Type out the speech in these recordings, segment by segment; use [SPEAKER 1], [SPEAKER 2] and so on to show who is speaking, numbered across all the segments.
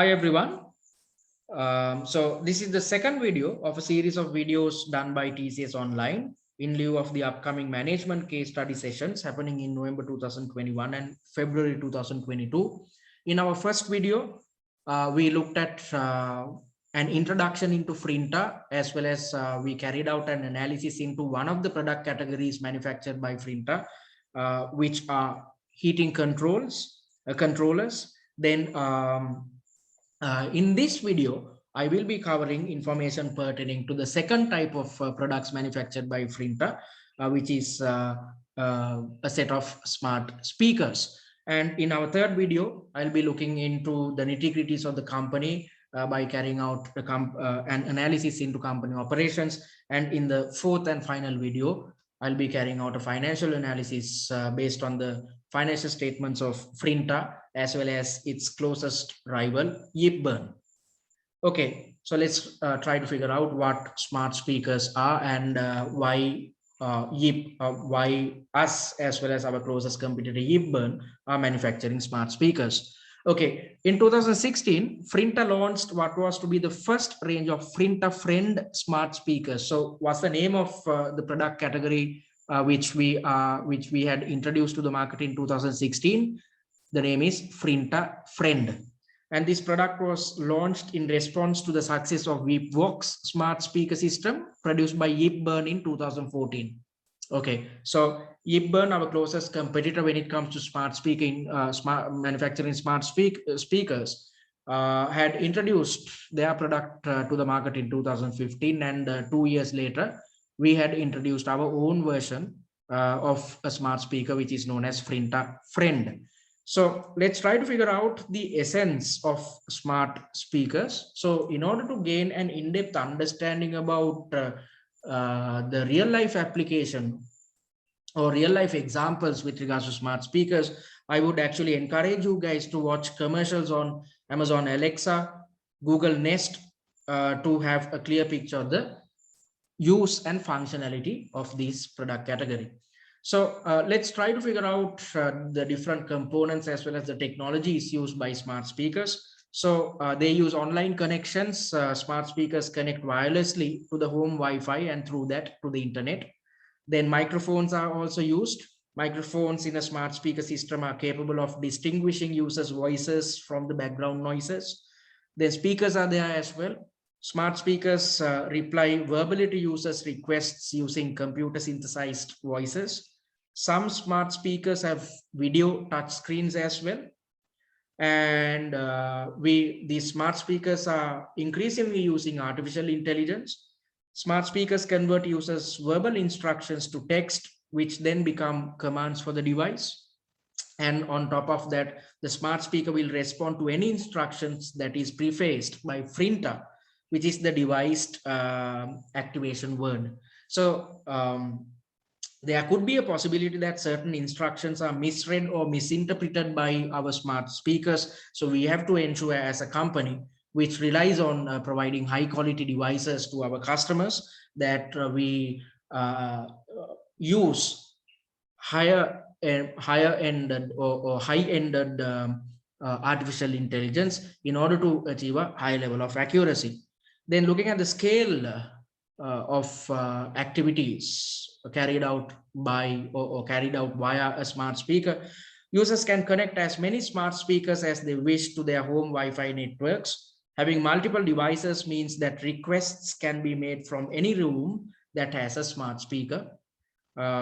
[SPEAKER 1] Hi everyone. So this is the second video of a series of videos done by TCS Online in lieu of the upcoming management case study sessions happening in November 2021 and February 2022. In our first video, we looked at an introduction into Frinta, as well as we carried out an analysis into one of the product categories manufactured by Frinta, which are heating controllers. Then in this video, I will be covering information pertaining to the second type of products manufactured by Frinta, which is a set of smart speakers. And in our third video, I'll be looking into the nitty-gritties of the company by carrying out an analysis into company operations. And in the fourth and final video, I'll be carrying out a financial analysis based on the financial statements of Frinta as well as its closest rival, Yipburn. Okay, so let's try to figure out what smart speakers are and why why us as well as our closest competitor Yipburn are manufacturing smart speakers. Okay, in 2016, Frinta launched what was to be the first range of Frinta Friend smart speakers. So what's the name of the product category which we had introduced to the market in 2016? The name is Frinta Friend. And this product was launched in response to the success of Yipvox smart speaker system produced by Yipburn in 2014. Okay, so Yipburn, our closest competitor when it comes to smart speaking, smart manufacturing smart speakers, had introduced their product to the market in 2015, and 2 years later, we had introduced our own version of a smart speaker, which is known as Frinta Friend. So let's try to figure out the essence of smart speakers. So in order to gain an in-depth understanding about the real life application or real life examples with regards to smart speakers, I would actually encourage you guys to watch commercials on Amazon Alexa, Google Nest to have a clear picture of the use and functionality of this product category. So let's try to figure out the different components as well as the technologies used by smart speakers. So they use online connections. Smart speakers connect wirelessly to the home Wi-Fi and through that to the internet. Then microphones are also used. Microphones in a smart speaker system are capable of distinguishing users' voices from the background noises. Then speakers are there as well. Smart speakers reply verbally to users' requests using computer synthesized voices. Some smart speakers have video touch screens as well. And these smart speakers are increasingly using artificial intelligence. Smart speakers convert users' verbal instructions to text, which then become commands for the device. And on top of that, the smart speaker will respond to any instructions that is prefaced by Frinta, which is the device activation word. So there could be a possibility that certain instructions are misread or misinterpreted by our smart speakers. So we have to ensure as a company which relies on providing high quality devices to our customers that we use higher ended or high ended artificial intelligence in order to achieve a high level of accuracy. Then looking at the scale of activities carried out by or carried out via a smart speaker, users can connect as many smart speakers as they wish to their home Wi-Fi networks. Having multiple devices means that requests can be made from any room that has a smart speaker,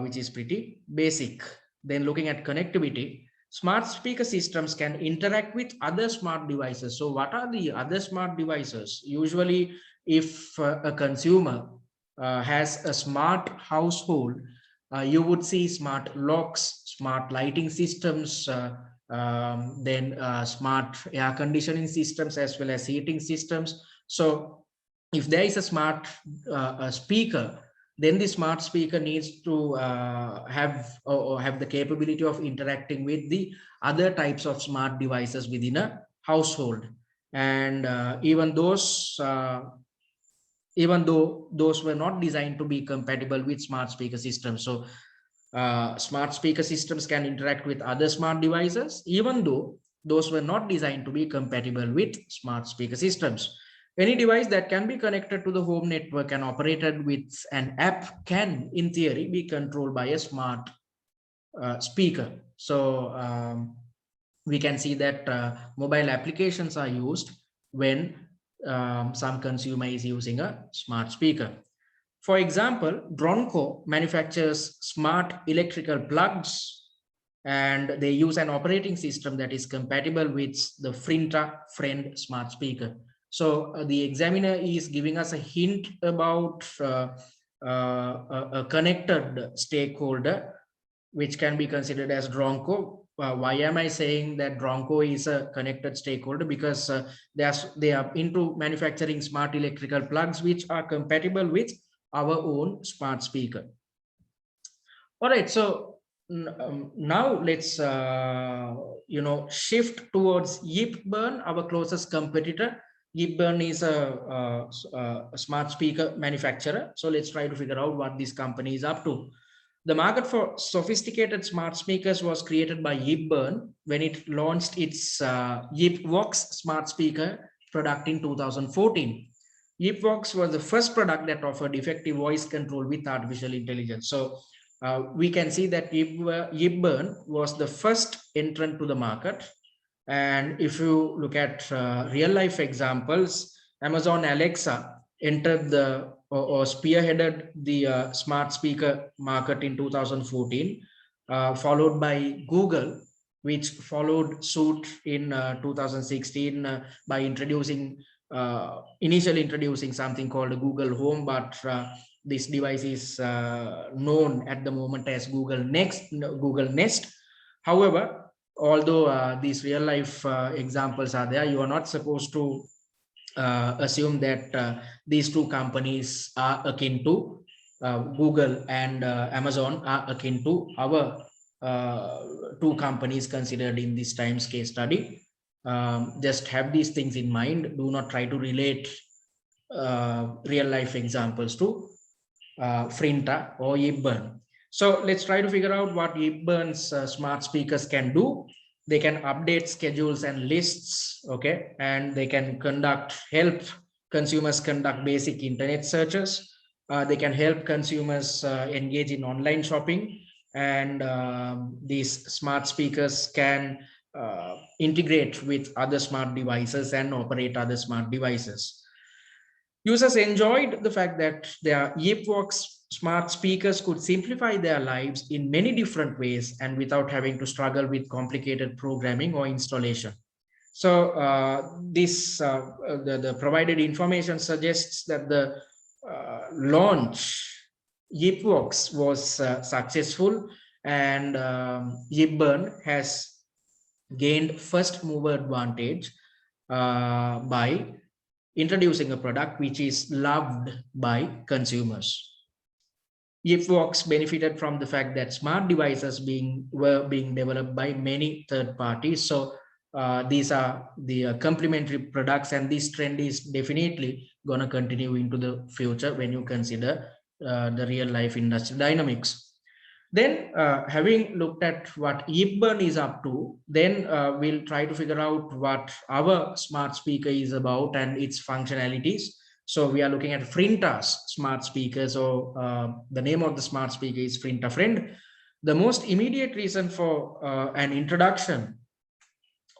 [SPEAKER 1] which is pretty basic. Then looking at connectivity, smart speaker systems can interact with other smart devices. So what are the other smart devices? Usually, if a consumer has a smart household, you would see smart locks, smart lighting systems, then smart air conditioning systems as well as heating systems. So if there is a smart speaker, then the smart speaker needs to have the capability of interacting with the other types of smart devices within a household. And even though those were not designed to be compatible with smart speaker systems. So smart speaker systems can interact with other smart devices, even though those were not designed to be compatible with smart speaker systems. Any device that can be connected to the home network and operated with an app can, in theory, be controlled by a smart speaker. So we can see that mobile applications are used when some consumer is using a smart speaker. For example, Dronco manufactures smart electrical plugs, and they use an operating system that is compatible with the Frinta Friend smart speaker. So the examiner is giving us a hint about a connected stakeholder, which can be considered as Dronco. Why am I saying that Dronco is a connected stakeholder? Because they are into manufacturing smart electrical plugs, which are compatible with our own smart speaker. All right, so now let's shift towards Yipburn, our closest competitor. Yipburn is a smart speaker manufacturer. So let's try to figure out what this company is up to. The market for sophisticated smart speakers was created by Yipburn when it launched its YipVox smart speaker product in 2014. YipVox was the first product that offered effective voice control with artificial intelligence. So we can see that Yipburn was the first entrant to the market. And if you look at real life examples, Amazon Alexa entered or spearheaded the smart speaker market in 2014, followed by Google, which followed suit in 2016 by initially introducing something called Google Home, but this device is known at the moment as Google Nest. However, although these real life examples are there, you are not supposed to assume that these two companies are akin to Google and Amazon are akin to our two companies considered in this times case study. Just have these things in mind. Do not try to relate real life examples to Frinta or Yipburn. So let's try to figure out what Yipburn's smart speakers can do. They can update schedules and lists, okay, and they can help consumers conduct basic internet searches. They can help consumers engage in online shopping, and these smart speakers can integrate with other smart devices and operate other smart devices. Users enjoyed the fact that their YipVox smart speakers could simplify their lives in many different ways and without having to struggle with complicated programming or installation. So the provided information suggests that the launch YipVox was successful, and Yipburn has gained first mover advantage by introducing a product which is loved by consumers. YipVox benefited from the fact that smart devices were being developed by many third parties. So these are the complementary products, and this trend is definitely going to continue into the future when you consider the real life industry dynamics. Then having looked at what Yipburn is up to, then we'll try to figure out what our smart speaker is about and its functionalities. So we are looking at Frinta's smart speaker. So the name of the smart speaker is Frinta Friend. The most immediate reason for an introduction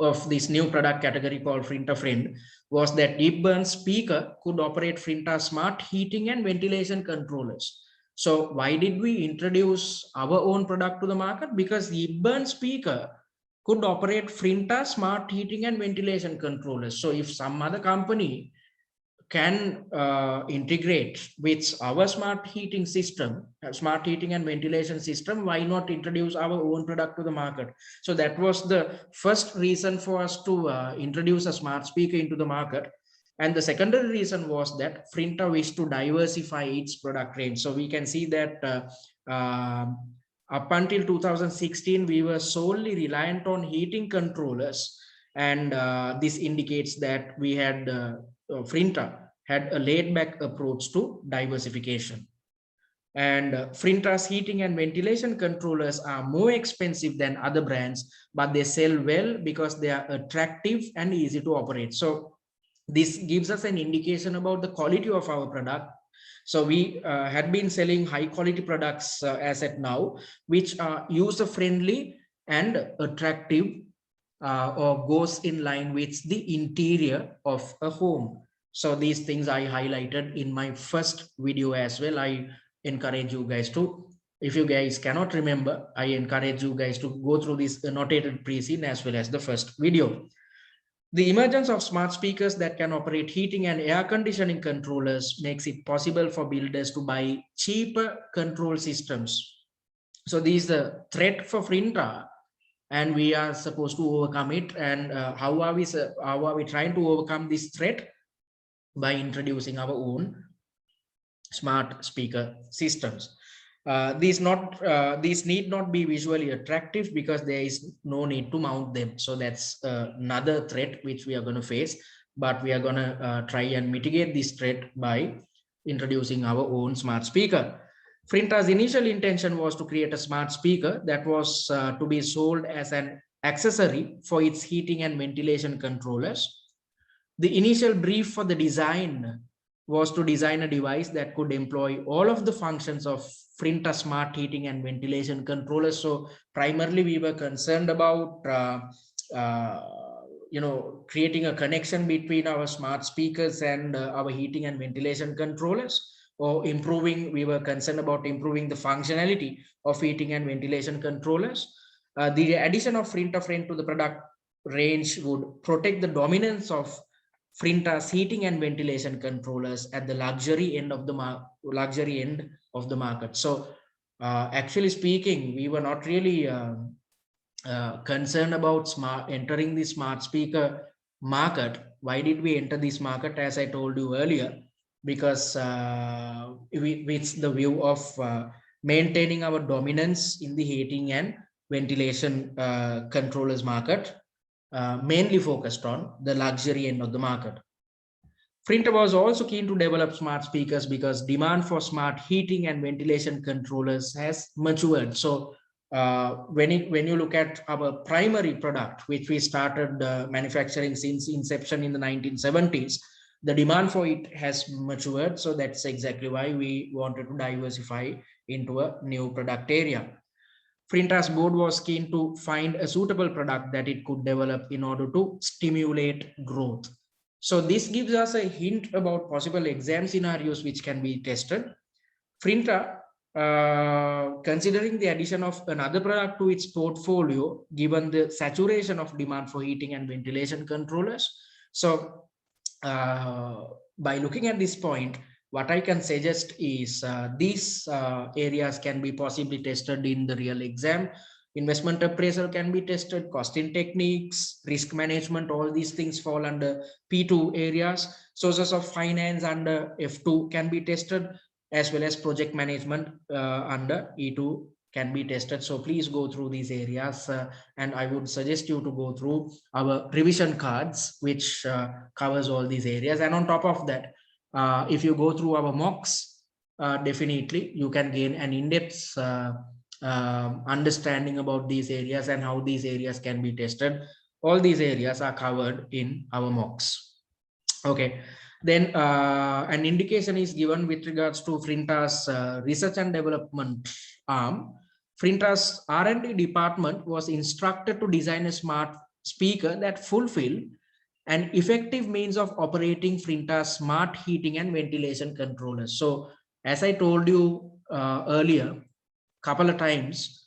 [SPEAKER 1] of this new product category called Frinta Friend was that Yipburn's speaker could operate Frinta's smart heating and ventilation controllers. So why did we introduce our own product to the market? Because Yipburn speaker could operate Frinta smart heating and ventilation controllers. So if some other company can integrate with our smart heating system, smart heating and ventilation system, why not introduce our own product to the market? So that was the first reason for us to introduce a smart speaker into the market. And the secondary reason was that Frinta wished to diversify its product range. So we can see that up until 2016, we were solely reliant on heating controllers. And this indicates that we had Frinta had a laid back approach to diversification. And Frinta's heating and ventilation controllers are more expensive than other brands, but they sell well because they are attractive and easy to operate. So this gives us an indication about the quality of our product. So we had been selling high quality products as at now, which are user friendly and attractive, or goes in line with the interior of a home. So these things I highlighted in my first video as well. I encourage you guys to, if you guys cannot remember, I encourage you guys to go through this annotated pre-scene as well as the first video. The emergence of smart speakers that can operate heating and air conditioning controllers makes it possible for builders to buy cheaper control systems. So this is the threat for Frinta, and we are supposed to overcome it. And how are we trying to overcome this threat? By introducing our own smart speaker systems. These need not be visually attractive because there is no need to mount them. So that's another threat which we are going to face, but we are going to try and mitigate this threat by introducing our own smart speaker. Frinta's initial intention was to create a smart speaker that was to be sold as an accessory for its heating and ventilation controllers. The initial brief for the design was to design a device that could employ all of the functions of Frinta smart heating and ventilation controllers. So primarily we were concerned about creating a connection between our smart speakers and our heating and ventilation controllers, or we were concerned about improving the functionality of heating and ventilation controllers. The addition of Frinta Friend to the product range would protect the dominance of Frinta's heating and ventilation controllers at the luxury end of the market. So, actually speaking, we were not really concerned about entering the smart speaker market. Why did we enter this market? As I told you earlier, because with the view of maintaining our dominance in the heating and ventilation controllers market. Mainly focused on the luxury end of the market. Frinta was also keen to develop smart speakers because demand for smart heating and ventilation controllers has matured. So when you look at our primary product, which we started manufacturing since inception in the 1970s, the demand for it has matured. So that's exactly why we wanted to diversify into a new product area. Frinta's board was keen to find a suitable product that it could develop in order to stimulate growth. So this gives us a hint about possible exam scenarios which can be tested. Frinta, considering the addition of another product to its portfolio, given the saturation of demand for heating and ventilation controllers. So by looking at this point, what I can suggest is these areas can be possibly tested in the real exam. Investment appraisal can be tested, costing techniques, risk management, all these things fall under P2 areas. Sources of finance under F2 can be tested, as well as project management under E2 can be tested. So please go through these areas, and I would suggest you to go through our revision cards, which covers all these areas. And on top of that, if you go through our mocks, definitely you can gain an in-depth understanding about these areas and how these areas can be tested. All these areas are covered in our mocks. Okay, then an indication is given with regards to Frinta's research and development arm. Frinta's R&D department was instructed to design a smart speaker that fulfilled an effective means of operating Frinta's smart heating and ventilation controllers. So as I told you earlier, couple of times,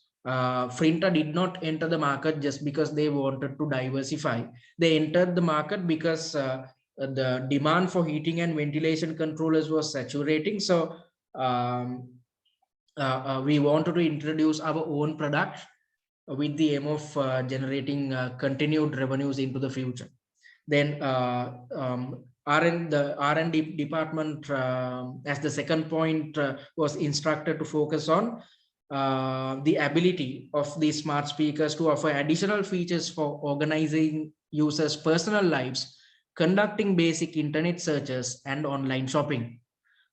[SPEAKER 1] Frinta did not enter the market just because they wanted to diversify. They entered the market because the demand for heating and ventilation controllers was saturating. So we wanted to introduce our own product with the aim of generating continued revenues into the future. Then the R&D department, as the second point, was instructed to focus on the ability of these smart speakers to offer additional features for organizing users' personal lives, conducting basic internet searches, and online shopping.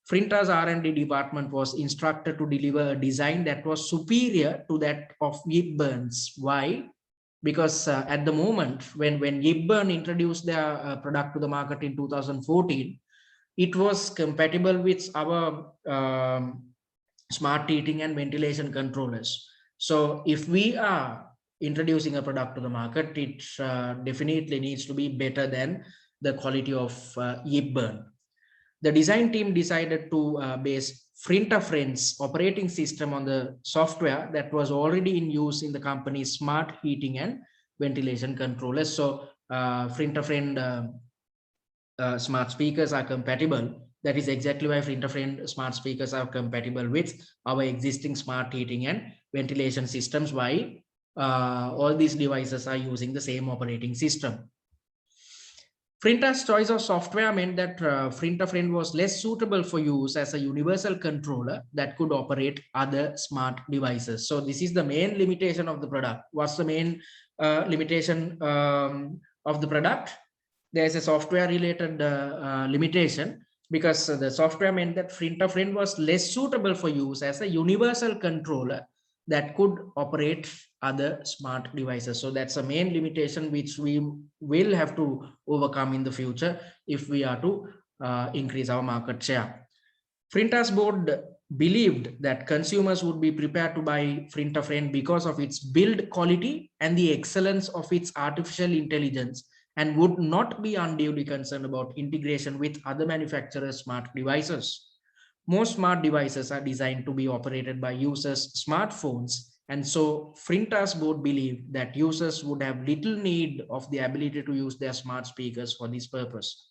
[SPEAKER 1] Frinta's R&D department was instructed to deliver a design that was superior to that of Gibbons. Why? Because at the moment when Gibbon introduced their product to the market in 2014, it was compatible with our smart heating and ventilation controllers. So if we are introducing a product to the market, it definitely needs to be better than the quality of Gibbon. The design team decided to base Frinta Friends operating system on the software that was already in use in the company's smart heating and ventilation controllers. So Frinta Friend smart speakers are compatible. That is exactly why Frinta Friend smart speakers are compatible with our existing smart heating and ventilation systems. Why? All these devices are using the same operating system. Frinta's choice of software meant that Frinta Friend was less suitable for use as a universal controller that could operate other smart devices. So this is the main limitation of the product. What's the main limitation of the product? There's a software related limitation, because the software meant that Frinta Friend was less suitable for use as a universal controller that could operate other smart devices. So that's a main limitation which we will have to overcome in the future if we are to increase our market share. Frinta's board believed that consumers would be prepared to buy Frinta Friend because of its build quality and the excellence of its artificial intelligence, and would not be unduly concerned about integration with other manufacturers' smart devices. Most smart devices are designed to be operated by users' smartphones, and so Frinta's board believed that users would have little need of the ability to use their smart speakers for this purpose.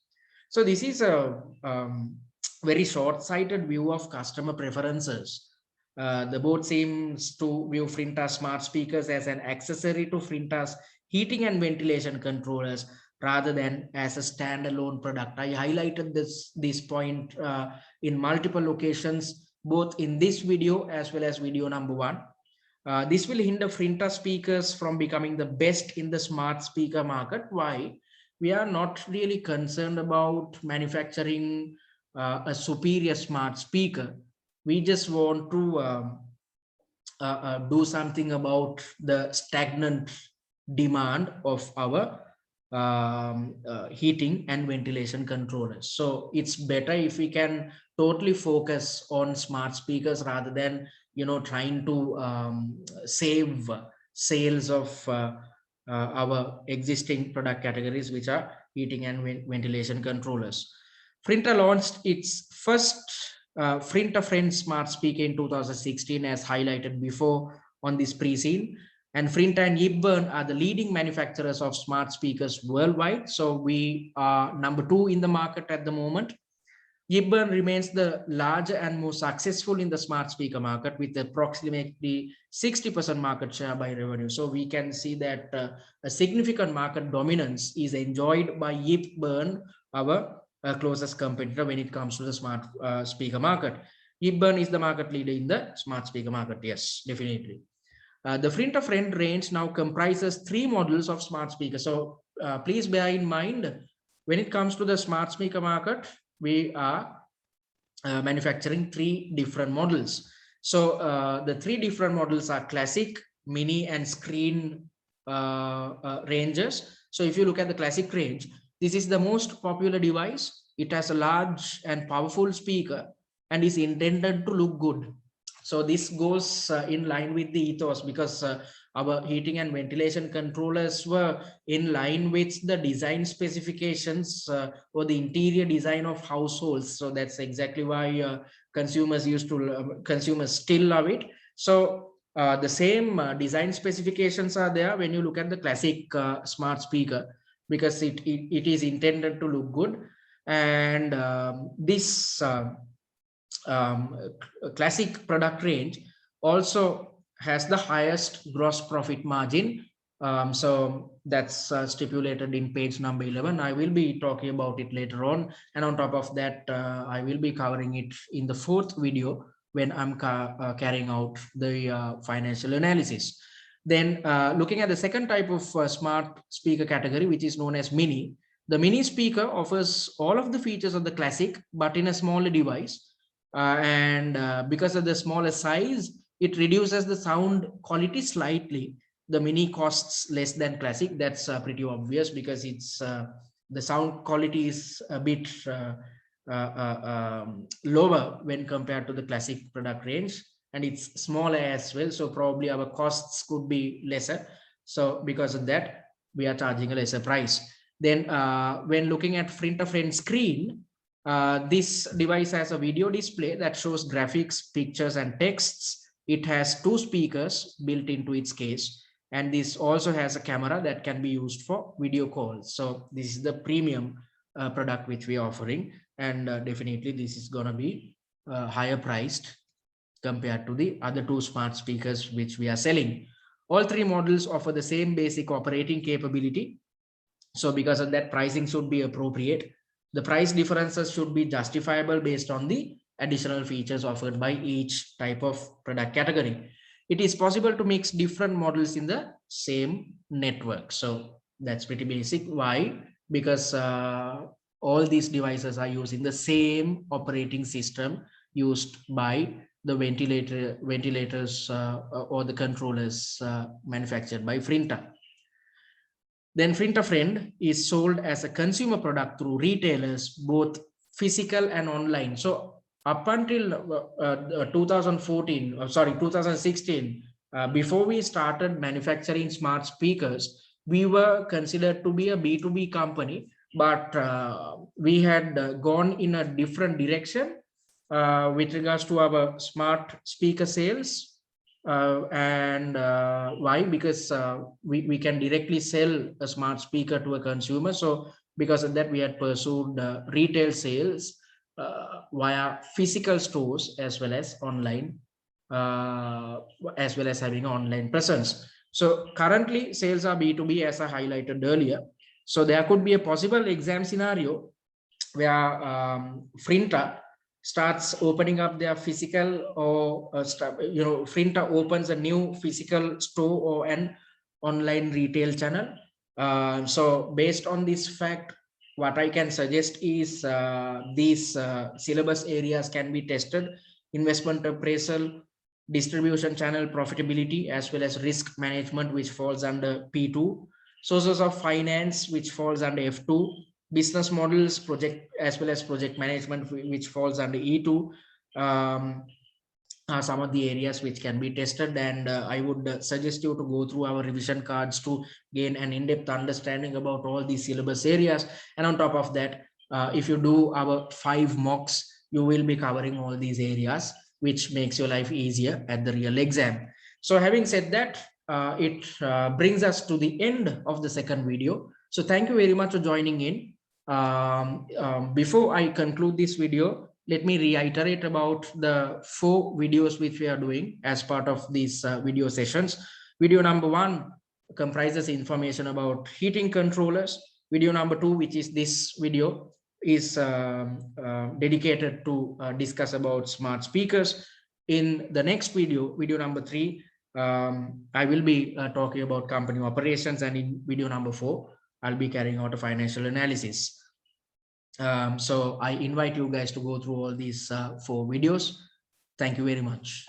[SPEAKER 1] So this is a very short-sighted view of customer preferences. The board seems to view Frinta smart speakers as an accessory to Frinta's heating and ventilation controllers rather than as a standalone product. I highlighted this point in multiple occasions, both in this video as well as video number 1. This will hinder Frinta speakers from becoming the best in the smart speaker market. Why? We are not really concerned about manufacturing a superior smart speaker. We just want to do something about the stagnant demand of our heating and ventilation controllers. So it's better if we can totally focus on smart speakers rather than trying to save sales of our existing product categories, which are heating and ventilation controllers. Frinta launched its first Frinta Friend smart speaker in 2016, as highlighted before on this pre-scene. And Frinta and Gibbon are the leading manufacturers of smart speakers worldwide. So we are number 2 in the market at the moment. Gibbon remains the larger and more successful in the smart speaker market with approximately 60% market share by revenue. So we can see that a significant market dominance is enjoyed by Gibbon, our closest competitor when it comes to the smart speaker market. Gibbon is the market leader in the smart speaker market. Yes, definitely. The Frinta Friend range now comprises 3 models of smart speakers. So please bear in mind, when it comes to the smart speaker market, we are manufacturing 3 different models. So the 3 different models are classic, mini, and screen ranges. So if you look at the classic range, this is the most popular device. It has a large and powerful speaker and is intended to look good. So this goes in line with the ethos, because our heating and ventilation controllers were in line with the design specifications or the interior design of households. So that's exactly why consumers still love it. So the same design specifications are there when you look at the classic smart speaker, because it is intended to look good. And this classic product range also has the highest gross profit margin. So that's stipulated in page number 11. I will be talking about it later on, and on top of that I will be covering it in the 4th video when I'm carrying out the financial analysis. Then looking at the second type of smart speaker category, which is known as mini. The mini speaker offers all of the features of the classic but in a smaller device. and because of the smaller size, it reduces the sound quality slightly. The mini costs less than classic. That's pretty obvious because it's the sound quality is a bit lower when compared to the classic product range, and it's smaller as well, so probably our costs could be lesser. So because of that, we are charging a lesser price. Then when looking at Frinta Friend screen, this device has a video display that shows graphics, pictures, and texts. It has 2 speakers built into its case, and this also has a camera that can be used for video calls. So this is the premium product which we are offering, and definitely this is going to be higher priced compared to the other 2 smart speakers which we are selling. All 3 models offer the same basic operating capability. So because of that, pricing should be appropriate. The price differences should be justifiable based on the additional features offered by each type of product category. It is possible to mix different models in the same network. So that's pretty basic. Why? Because all these devices are using the same operating system used by the ventilators or the controllers manufactured by Frinta. Then Frinta Friend is sold as a consumer product through retailers, both physical and online. So up until 2016, before we started manufacturing smart speakers, we were considered to be a B2B company, but we had gone in a different direction with regards to our smart speaker sales. And why? Because we can directly sell a smart speaker to a consumer. So because of that, we had pursued retail sales via physical stores as well as online, as well as having an online presence. So currently sales are B2B, as I highlighted earlier. So there could be a possible exam scenario where Frinta starts opening up their physical, or Frinta opens a new physical store or an online retail channel. So based on this fact, what I can suggest is these syllabus areas can be tested: investment appraisal, distribution channel profitability, as well as risk management, which falls under P2, sources of finance, which falls under F2, business models, project, as well as project management, which falls under E2, are some of the areas which can be tested. And I would suggest you to go through our revision cards to gain an in-depth understanding about all these syllabus areas. And on top of that, if you do our 5 mocks, you will be covering all these areas, which makes your life easier at the real exam. So having said that, it brings us to the end of the second video. So thank you very much for joining in. Before I conclude this video, let me reiterate about the 4 videos which we are doing as part of these video sessions. Video number 1 comprises information about heating controllers. Video number 2, which is this video, is dedicated to discuss about smart speakers. In the next video, video number 3, I will be talking about company operations, and in video number 4, I'll be carrying out a financial analysis. So I invite you guys to go through all these 4 videos. Thank you very much.